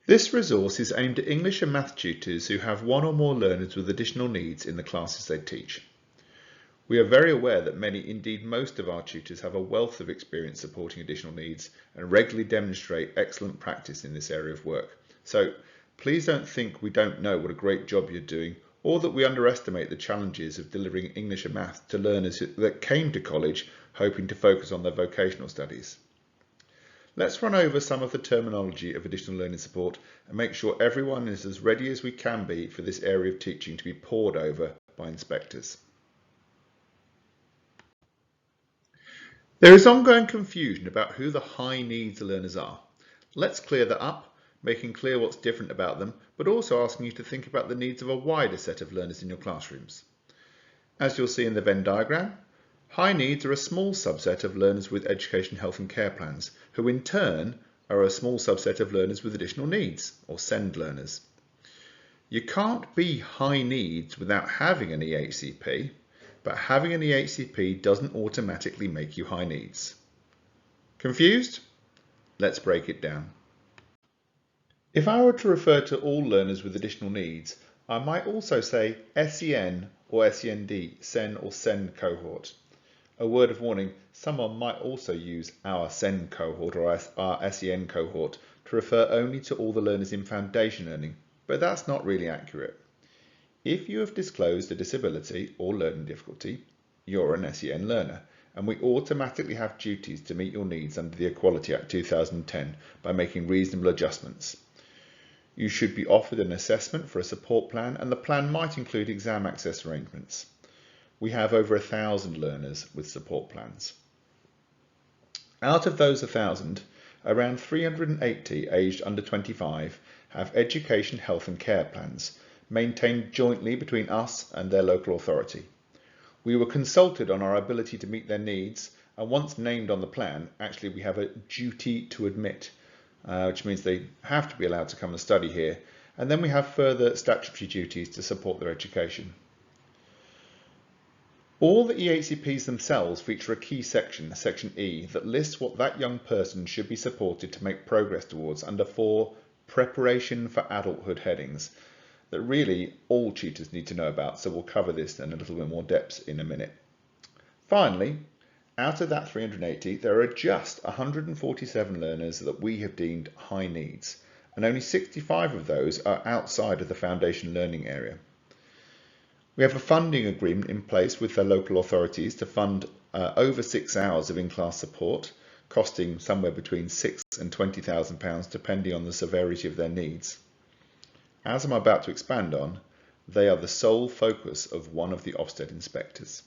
This resource is aimed at English and math tutors who have one or more learners with additional needs in the classes they teach. We are very aware that many, indeed most of our tutors have a wealth of experience supporting additional needs and regularly demonstrate excellent practice in this area of work. So please don't think we don't know what a great job you're doing or that we underestimate the challenges of delivering English and math to learners that came to college hoping to focus on their vocational studies. Let's run over some of the terminology of additional learning support and make sure everyone is as ready as we can be for this area of teaching to be pored over by inspectors. There is ongoing confusion about who the high needs learners are. Let's clear that up, making clear what's different about them, but also asking you to think about the needs of a wider set of learners in your classrooms. As you'll see in the Venn diagram, high needs are a small subset of learners with education, health and care plans, who in turn are a small subset of learners with additional needs, or SEND learners. You can't be high needs without having an EHCP, but having an EHCP doesn't automatically make you high needs. Confused? Let's break it down. If I were to refer to all learners with additional needs, I might also say SEN or SEND, SEN or SEND cohort. A word of warning, someone might also use our SEN cohort or our SEN cohort to refer only to all the learners in foundation learning, but that's not really accurate. If you have disclosed a disability or learning difficulty, you're an SEN learner, and we automatically have duties to meet your needs under the Equality Act 2010 by making reasonable adjustments. You should be offered an assessment for a support plan, and the plan might include exam access arrangements. We have over 1,000 learners with support plans. Out of those 1,000, around 380 aged under 25 have education, health and care plans, maintained jointly between us and their local authority. We were consulted on our ability to meet their needs, and once named on the plan, actually we have a duty to admit, which means they have to be allowed to come and study here, and then we have further statutory duties to support their education. All the EHCPs themselves feature a key section, section E, that lists what that young person should be supported to make progress towards under 4 preparation for adulthood headings that really all tutors need to know about, so we'll cover this in a little bit more depth in a minute. Finally, out of that 380, there are just 147 learners that we have deemed high needs, and only 65 of those are outside of the foundation learning area. We have a funding agreement in place with the local authorities to fund over 6 hours of in-class support, costing somewhere between £6,000 and £20,000 depending on the severity of their needs. As I'm about to expand on, they are the sole focus of one of the Ofsted inspectors.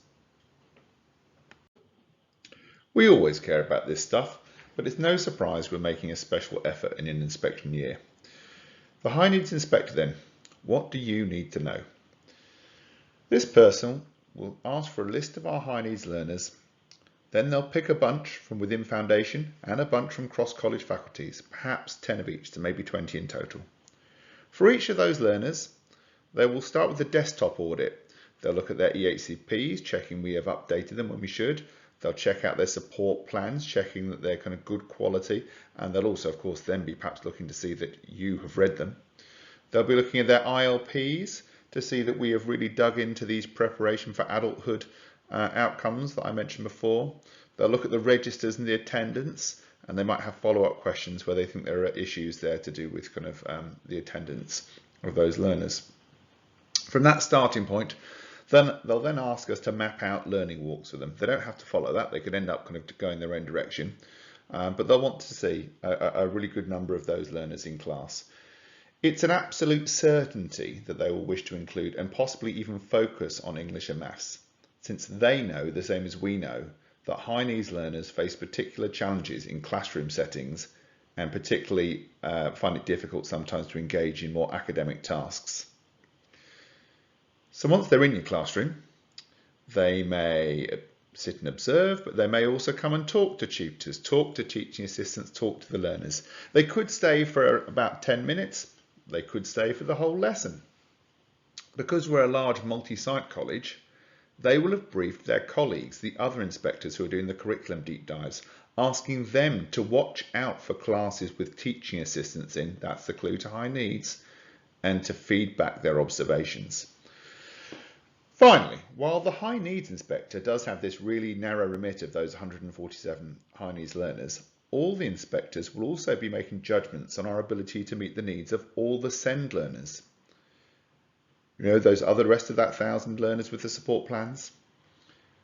We always care about this stuff, but it's no surprise we're making a special effort in an inspection year. The high needs inspector then, what do you need to know? This person will ask for a list of our high needs learners, then they'll pick a bunch from within foundation and a bunch from cross-college faculties, perhaps 10 of each to maybe 20 in total. For each of those learners, they will start with a desktop audit. They'll look at their EHCPs, checking we have updated them when we should. They'll check out their support plans, checking that they're kind of good quality, and they'll also, of course, then be perhaps looking to see that you have read them. They'll be looking at their ILPs to see that we have really dug into these preparation for adulthood outcomes that I mentioned before. They'll look at the registers and the attendance, and they might have follow-up questions where they think there are issues there to do with kind of the attendance of those learners. From that starting point, they'll then ask us to map out learning walks with them. They don't have to follow that. They could end up kind of going their own direction, but they'll want to see a really good number of those learners in class. It's an absolute certainty that they will wish to include and possibly even focus on English and maths, since they know, the same as we know, that high needs learners face particular challenges in classroom settings and particularly find it difficult sometimes to engage in more academic tasks. So once they're in your classroom, they may sit and observe, but they may also come and talk to tutors, talk to teaching assistants, talk to the learners. They could stay for about 10 minutes. They could stay for the whole lesson. Because we're a large multi-site college, they will have briefed their colleagues, the other inspectors who are doing the curriculum deep dives, asking them to watch out for classes with teaching assistants in, that's the clue to high needs, and to feed back their observations. Finally, while the high needs inspector does have this really narrow remit of those 147 high needs learners, all the inspectors will also be making judgments on our ability to meet the needs of all the SEND learners. You know, those other rest of that 1,000 learners with the support plans?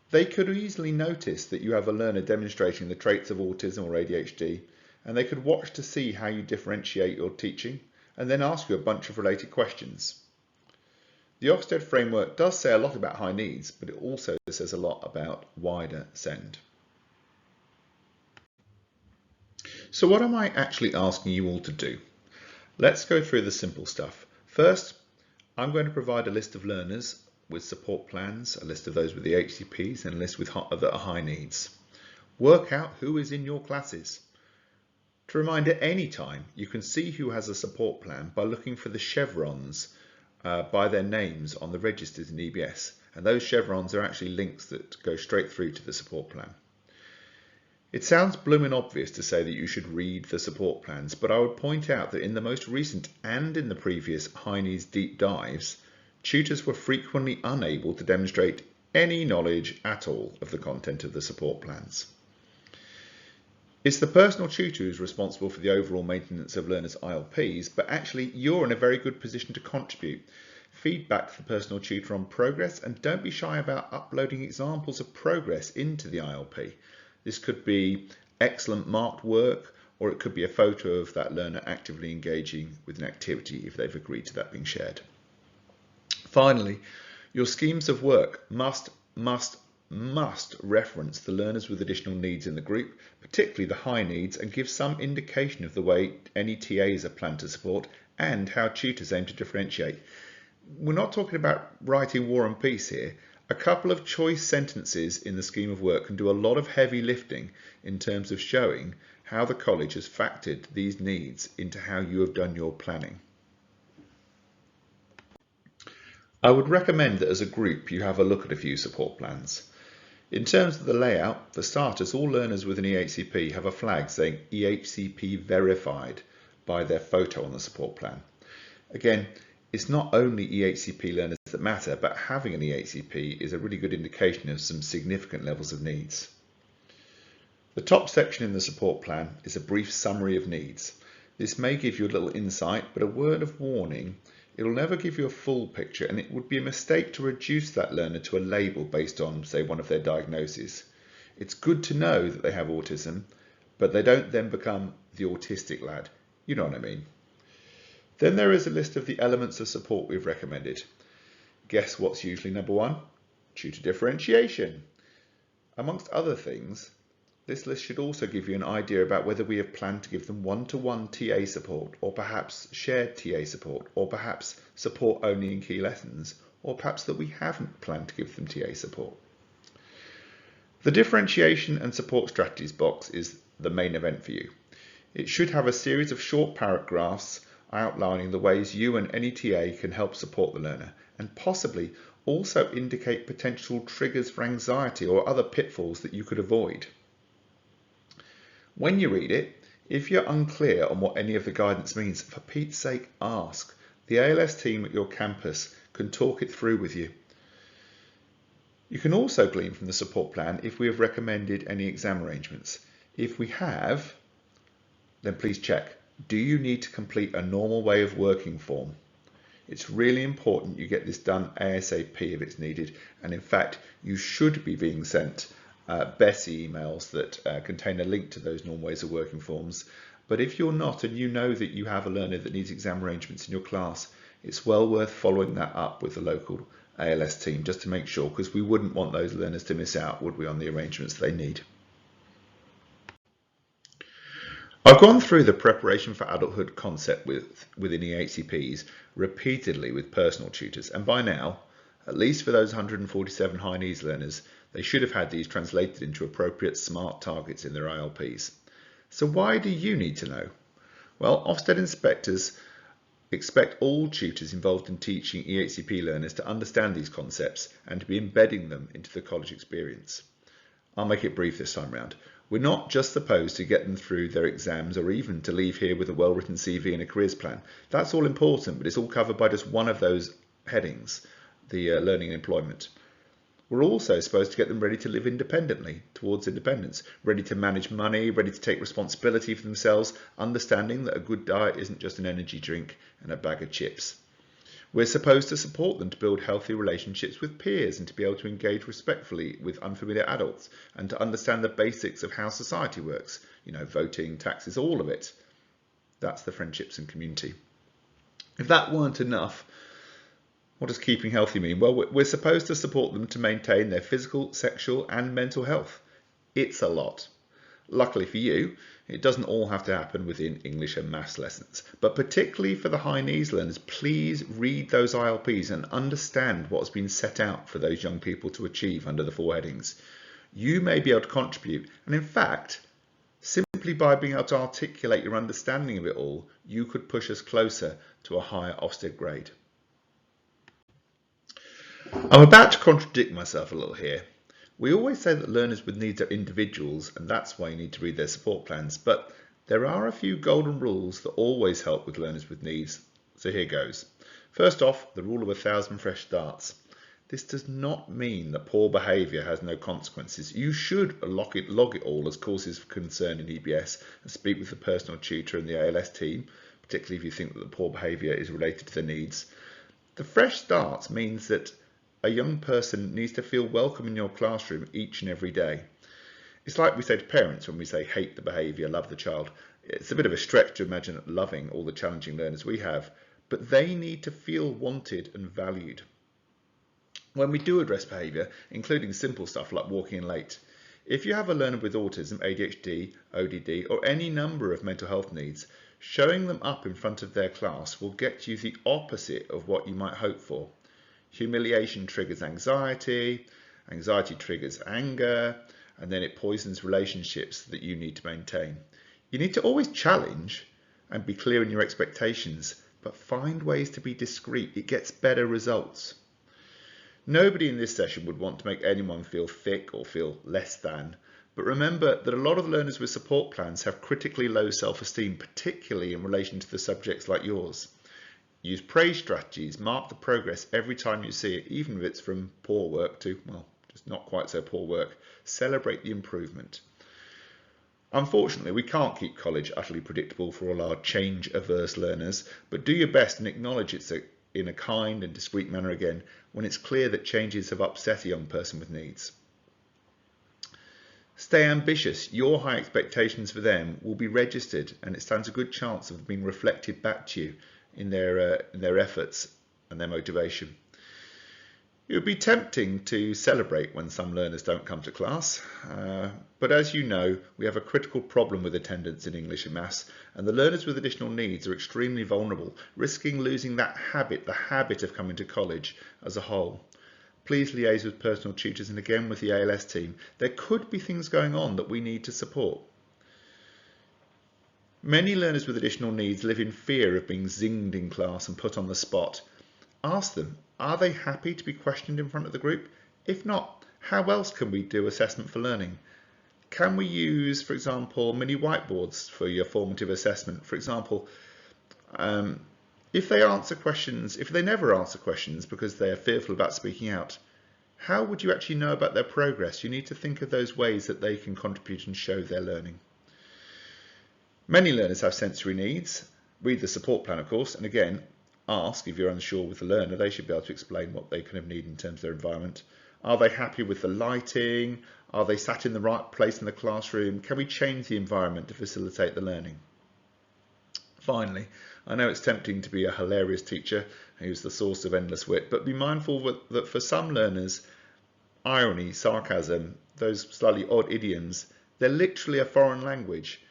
They could easily notice that you have a learner demonstrating the traits of autism or ADHD, and they could watch to see how you differentiate your teaching and then ask you a bunch of related questions. The Ofsted framework does say a lot about high needs, but it also says a lot about wider SEND. So what am I actually asking you all to do? Let's go through the simple stuff. First, I'm going to provide a list of learners with support plans, a list of those with the EHCPs, and a list with that are high needs. Work out who is in your classes. To remind at any time, you can see who has a support plan by looking for the chevrons by their names on the registers in EBS, and those chevrons are actually links that go straight through to the support plan. It sounds bloomin' obvious to say that you should read the support plans, but I would point out that in the most recent and in the previous high needs deep dives, tutors were frequently unable to demonstrate any knowledge at all of the content of the support plans. It's the personal tutor who's responsible for the overall maintenance of learners' ILPs, but actually you're in a very good position to contribute. Feedback to the personal tutor on progress, and don't be shy about uploading examples of progress into the ILP. This could be excellent marked work, or it could be a photo of that learner actively engaging with an activity if they've agreed to that being shared. Finally, your schemes of work must reference the learners with additional needs in the group, particularly the high needs, and give some indication of the way any TAs are planned to support and how tutors aim to differentiate. We're not talking about writing War and Peace here. A couple of choice sentences in the scheme of work can do a lot of heavy lifting in terms of showing how the college has factored these needs into how you have done your planning. I would recommend that as a group you have a look at a few support plans. In terms of the layout, for starters, all learners with an EHCP have a flag saying EHCP verified by their photo on the support plan. Again, it's not only EHCP learners that matter, but having an EHCP is a really good indication of some significant levels of needs. The top section in the support plan is a brief summary of needs. This may give you a little insight, but a word of warning: it will never give you a full picture, and it would be a mistake to reduce that learner to a label based on, say, one of their diagnoses. It's good to know that they have autism, but they don't then become the autistic lad. You know what I mean. Then there is a list of the elements of support we've recommended. Guess what's usually number one? Tutor differentiation. Amongst other things, this list should also give you an idea about whether we have planned to give them one-to-one TA support, or perhaps shared TA support, or perhaps support only in key lessons, or perhaps that we haven't planned to give them TA support. The differentiation and support strategies box is the main event for you. It should have a series of short paragraphs outlining the ways you and any TA can help support the learner, and possibly also indicate potential triggers for anxiety or other pitfalls that you could avoid. When you read it, if you're unclear on what any of the guidance means, for Pete's sake, ask. The ALS team at your campus can talk it through with you. You can also glean from the support plan if we have recommended any exam arrangements. If we have, then please check. Do you need to complete a normal way of working form? It's really important you get this done ASAP if it's needed, and in fact you should be being sent Bessie emails that contain a link to those normal ways of working forms. But if you're not, and you know that you have a learner that needs exam arrangements in your class, it's well worth following that up with the local ALS team just to make sure, because we wouldn't want those learners to miss out, would we, on the arrangements they need. I've gone through the preparation for adulthood concept within EHCPs repeatedly with personal tutors, and by now, at least for those 147 high needs learners, they should have had these translated into appropriate SMART targets in their ILPs. So why do you need to know? Well, Ofsted inspectors expect all tutors involved in teaching EHCP learners to understand these concepts and to be embedding them into the college experience. I'll make it brief this time round. We're not just supposed to get them through their exams or even to leave here with a well-written CV and a careers plan. That's all important, but it's all covered by just one of those headings, the learning and employment. We're also supposed to get them ready to live independently, towards independence, ready to manage money, ready to take responsibility for themselves, understanding that a good diet isn't just an energy drink and a bag of chips. We're supposed to support them to build healthy relationships with peers and to be able to engage respectfully with unfamiliar adults and to understand the basics of how society works, voting, taxes, all of it. That's the friendships and community. If that weren't enough, what does keeping healthy mean? Well, we're supposed to support them to maintain their physical, sexual and mental health. It's a lot. Luckily for you, it doesn't all have to happen within English and maths lessons. But particularly for the high needs learners, please read those ILPs and understand what's been set out for those young people to achieve under the 4 headings. You may be able to contribute, and in fact, simply by being able to articulate your understanding of it all, you could push us closer to a higher Ofsted grade. I'm about to contradict myself a little here. We always say that learners with needs are individuals, and that's why you need to read their support plans, but there are a few golden rules that always help with learners with needs, so here goes. First off, the rule of 1,000 fresh starts. This does not mean that poor behaviour has no consequences. You should log it all as causes of concern in EBS and speak with the personal tutor and the ALS team, particularly if you think that the poor behaviour is related to the needs. The fresh starts means that a young person needs to feel welcome in your classroom each and every day. It's like we say to parents when we say hate the behaviour, love the child. It's a bit of a stretch to imagine loving all the challenging learners we have, but they need to feel wanted and valued. When we do address behaviour, including simple stuff like walking in late, if you have a learner with autism, ADHD, ODD or any number of mental health needs, showing them up in front of their class will get you the opposite of what you might hope for. Humiliation triggers anxiety, anxiety triggers anger, and then it poisons relationships that you need to maintain. You need to always challenge and be clear in your expectations, but find ways to be discreet. It gets better results. Nobody in this session would want to make anyone feel thick or feel less than, but remember that a lot of learners with support plans have critically low self-esteem, particularly in relation to the subjects like yours. Use praise strategies, mark the progress every time you see it, even if it's from poor work to, well, just not quite so poor work. Celebrate the improvement. Unfortunately, we can't keep college utterly predictable for all our change-averse learners, but do your best and acknowledge it in a kind and discreet manner again when it's clear that changes have upset a young person with needs. Stay ambitious. Your high expectations for them will be registered and it stands a good chance of being reflected back to you in their efforts and their motivation. It would be tempting to celebrate when some learners don't come to class, but as you know, we have a critical problem with attendance in English and Maths, and the learners with additional needs are extremely vulnerable, risking losing that habit, the habit of coming to college as a whole. Please liaise with personal tutors and again with the ALS team. There could be things going on that we need to support. Many learners with additional needs live in fear of being zinged in class and put on the spot. Ask them, are they happy to be questioned in front of the group? If not, how else can we do assessment for learning? Can we use, for example, mini whiteboards for your formative assessment? For example, if they never answer questions because they're fearful about speaking out, how would you actually know about their progress? You need to think of those ways that they can contribute and show their learning. Many learners have sensory needs. Read the support plan, of course, and again, ask if you're unsure with the learner. They should be able to explain what they kind of need in terms of their environment. Are they happy with the lighting? Are they sat in the right place in the classroom? Can we change the environment to facilitate the learning? Finally, I know it's tempting to be a hilarious teacher who's the source of endless wit, but be mindful that for some learners, irony, sarcasm, those slightly odd idioms, they're literally a foreign language.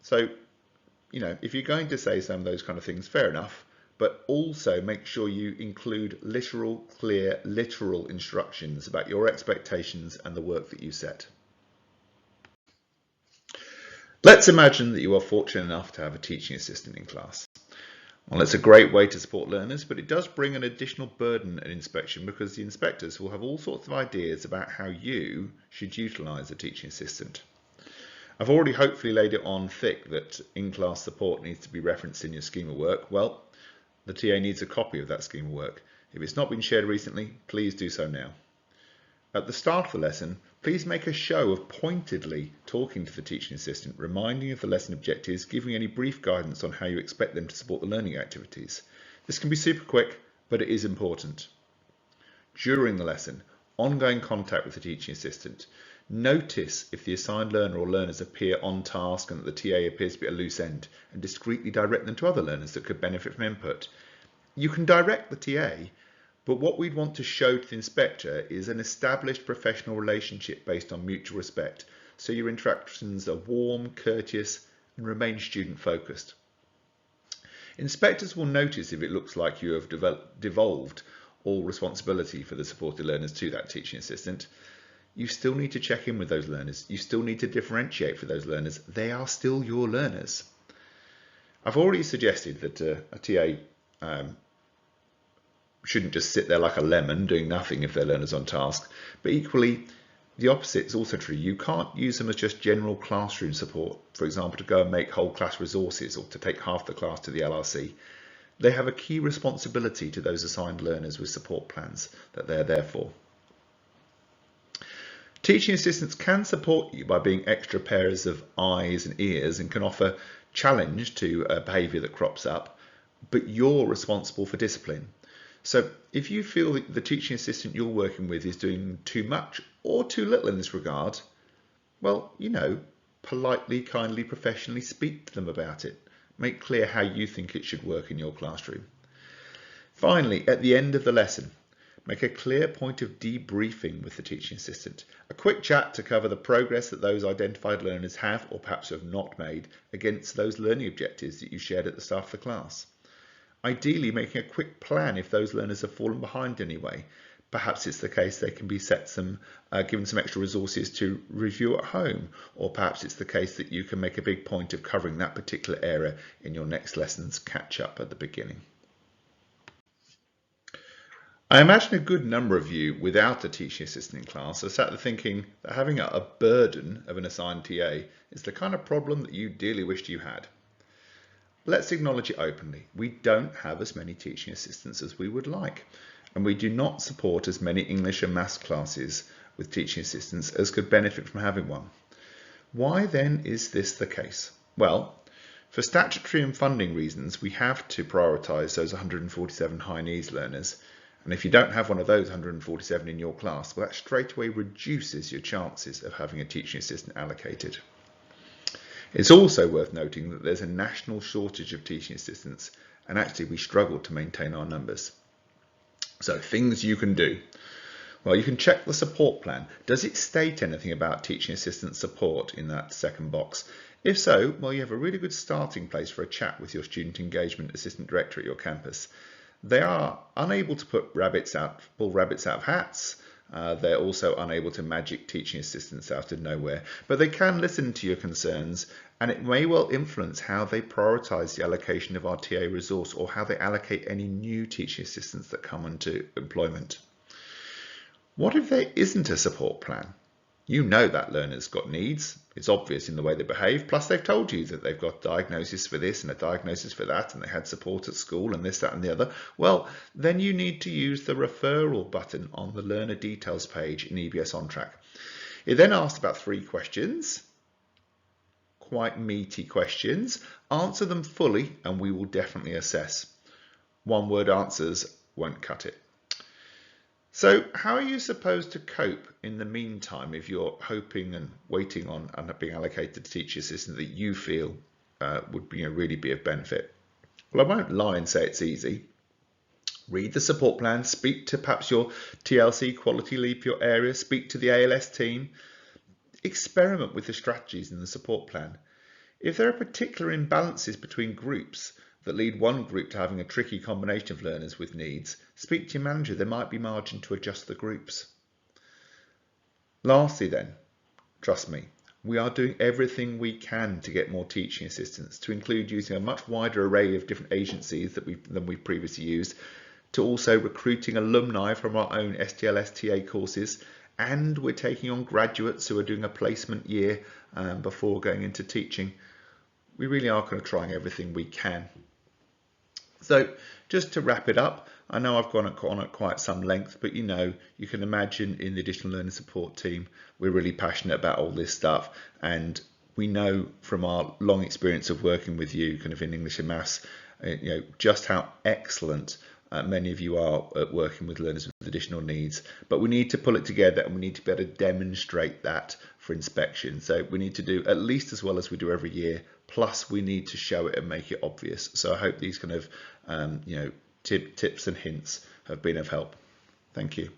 So, if you're going to say some of those kind of things, fair enough, but also make sure you include literal, clear, literal instructions about your expectations and the work that you set. Let's imagine that you are fortunate enough to have a teaching assistant in class. Well, it's a great way to support learners, but it does bring an additional burden at inspection because the inspectors will have all sorts of ideas about how you should utilise a teaching assistant. I've already hopefully laid it on thick that in-class support needs to be referenced in your scheme of work. Well, the TA needs a copy of that scheme of work. If it's not been shared recently, please do so now. At the start of the lesson, please make a show of pointedly talking to the teaching assistant, reminding of the lesson objectives, giving any brief guidance on how you expect them to support the learning activities. This can be super quick, but it is important. During the lesson, ongoing contact with the teaching assistant. Notice if the assigned learner or learners appear on task and that the TA appears to be at a loose end, and discreetly direct them to other learners that could benefit from input. You can direct the TA, but what we'd want to show to the inspector is an established professional relationship based on mutual respect, so your interactions are warm, courteous, and remain student focused. Inspectors will notice if it looks like you have devolved all responsibility for the supported learners to that teaching assistant. You still need to check in with those learners. You still need to differentiate for those learners. They are still your learners. I've already suggested that a TA shouldn't just sit there like a lemon doing nothing if their learner's on task, but equally the opposite is also true. You can't use them as just general classroom support, for example, to go and make whole class resources or to take half the class to the LRC. They have a key responsibility to those assigned learners with support plans that they're there for. Teaching assistants can support you by being extra pairs of eyes and ears and can offer challenge to a behaviour that crops up, but you're responsible for discipline. So if you feel that the teaching assistant you're working with is doing too much or too little in this regard, well, politely, kindly, professionally speak to them about it. Make clear how you think it should work in your classroom. Finally, at the end of the lesson, make a clear point of debriefing with the teaching assistant. A quick chat to cover the progress that those identified learners have or perhaps have not made against those learning objectives that you shared at the start of the class. Ideally, making a quick plan if those learners have fallen behind anyway. Perhaps it's the case they can be given some extra resources to review at home, or perhaps it's the case that you can make a big point of covering that particular area in your next lesson's catch-up at the beginning. I imagine a good number of you without a teaching assistant in class are sat there thinking that having a burden of an assigned TA is the kind of problem that you dearly wished you had. Let's acknowledge it openly. We don't have as many teaching assistants as we would like, and we do not support as many English and maths classes with teaching assistants as could benefit from having one. Why then is this the case? Well, for statutory and funding reasons, we have to prioritise those 147 high needs learners. And if you don't have one of those 147 in your class, well, that straight away reduces your chances of having a teaching assistant allocated. It's also worth noting that there's a national shortage of teaching assistants, and actually we struggle to maintain our numbers. So things you can do. Well, you can check the support plan. Does it state anything about teaching assistant support in that second box? If so, well, you have a really good starting place for a chat with your student engagement assistant director at your campus. They are unable to pull rabbits out of hats. They're also unable to magic teaching assistants out of nowhere, but they can listen to your concerns, and it may well influence how they prioritise the allocation of our TA resource or how they allocate any new teaching assistants that come into employment. What if there isn't a support plan? You know that learner's got needs. It's obvious in the way they behave. Plus they've told you that they've got diagnosis for this and a diagnosis for that, and they had support at school and this, that and the other. Well, then you need to use the referral button on the learner details page in EBS On Track. It then asks about 3 questions, quite meaty questions. Answer them fully and we will definitely assess. One-word answers won't cut it. So how are you supposed to cope in the meantime if you're hoping and waiting on being allocated a teaching assistant that you feel would really be of benefit? Well, I won't lie and say it's easy. Read the support plan, speak to perhaps your TLC quality lead for your area, speak to the ALS team, experiment with the strategies in the support plan. If there are particular imbalances between groups that lead one group to having a tricky combination of learners with needs, speak to your manager. There might be margin to adjust the groups. Lastly then, trust me, we are doing everything we can to get more teaching assistants, to include using a much wider array of different agencies than we've previously used, to also recruiting alumni from our own STLS TA courses, and we're taking on graduates who are doing a placement year before going into teaching, we really are kind of trying everything we can. So just to wrap it up, I know I've gone on at quite some length, but you can imagine in the additional learning support team, we're really passionate about all this stuff, and we know from our long experience of working with you kind of in English and Maths, just how excellent many of you are at working with learners with additional needs, but we need to pull it together and we need to be able to demonstrate that for inspection. So we need to do at least as well as we do every year, plus we need to show it and make it obvious. So I hope these kind of tips and hints have been of help. Thank you.